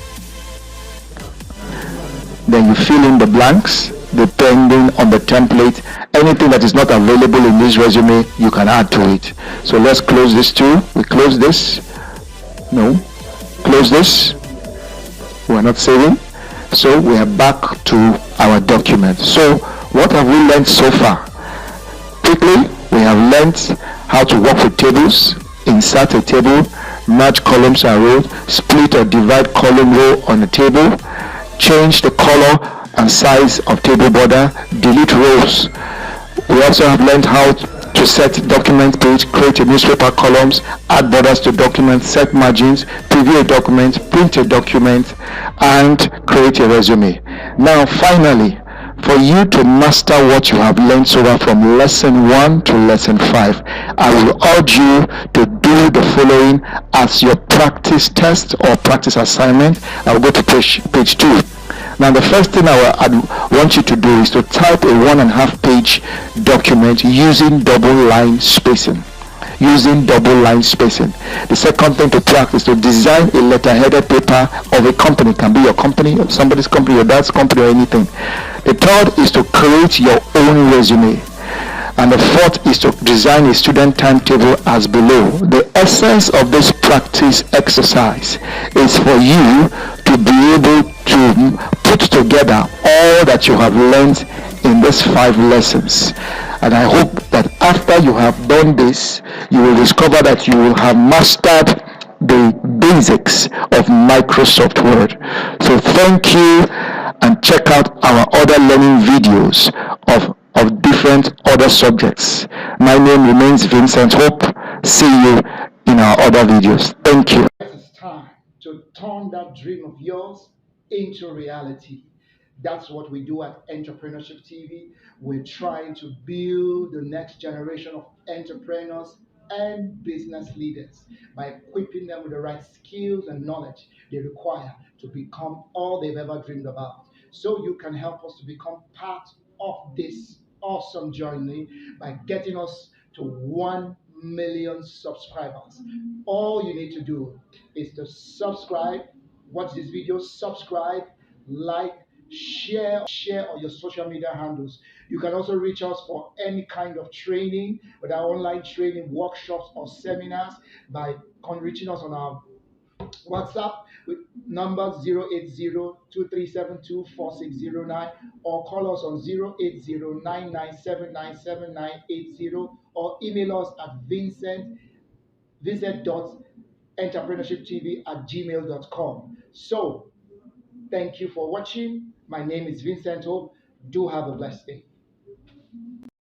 in the blanks depending on the template. Anything that is not available in this resume, you can add to it. So let's close this too. We close this. No. Close this. We're not saving. So we are back to our document. So what have we learned so far? Quickly, we have learned how to work with tables, insert a table, merge columns and rows, split or divide column row on a table, change the color and size of table border, delete rows. We also have learned how to set document page, create a newspaper columns, add borders to documents, set margins, preview a document, print a document, and create a resume. Now finally, for you to master what you have learned so far from lesson 1 to lesson 5, I will urge you to do the following as your practice test or practice assignment. I will go to page 2. Now the first thing I want you to do is to type a 1.5 page document using double line spacing. The second thing to practice is to design a letter-headed paper of a company. It can be your company, somebody's company, your dad's company, or anything. The third is to create your own resume. And the fourth is to design a student timetable as below. The essence of this practice exercise is for you to be able to put together all that you have learned in these 5 lessons. And I hope that after you have done this, you will discover that you will have mastered the basics of Microsoft Word. So thank you, and check out our other learning videos of different other subjects. My name remains Vincent Hope. See you in our other videos. Thank you. It's time to turn that dream of yours into reality. That's what we do at Entrepreneurship TV. We're trying to build the next generation of entrepreneurs and business leaders by equipping them with the right skills and knowledge they require to become all they've ever dreamed about. So you can help us to become part of this awesome journey by getting us to 1 million subscribers. All you need to do is to subscribe, watch this video, subscribe, like, share on your social media handles. You can also reach us for any kind of training, whether online training, workshops, or seminars, by reaching us on our WhatsApp with number 080-2372-4609, or call us on 080-997-97980, or email us at vincent.entrepreneurshiptv@gmail.com. So thank you for watching. My name is Vincent Hope. Do have a blessed day.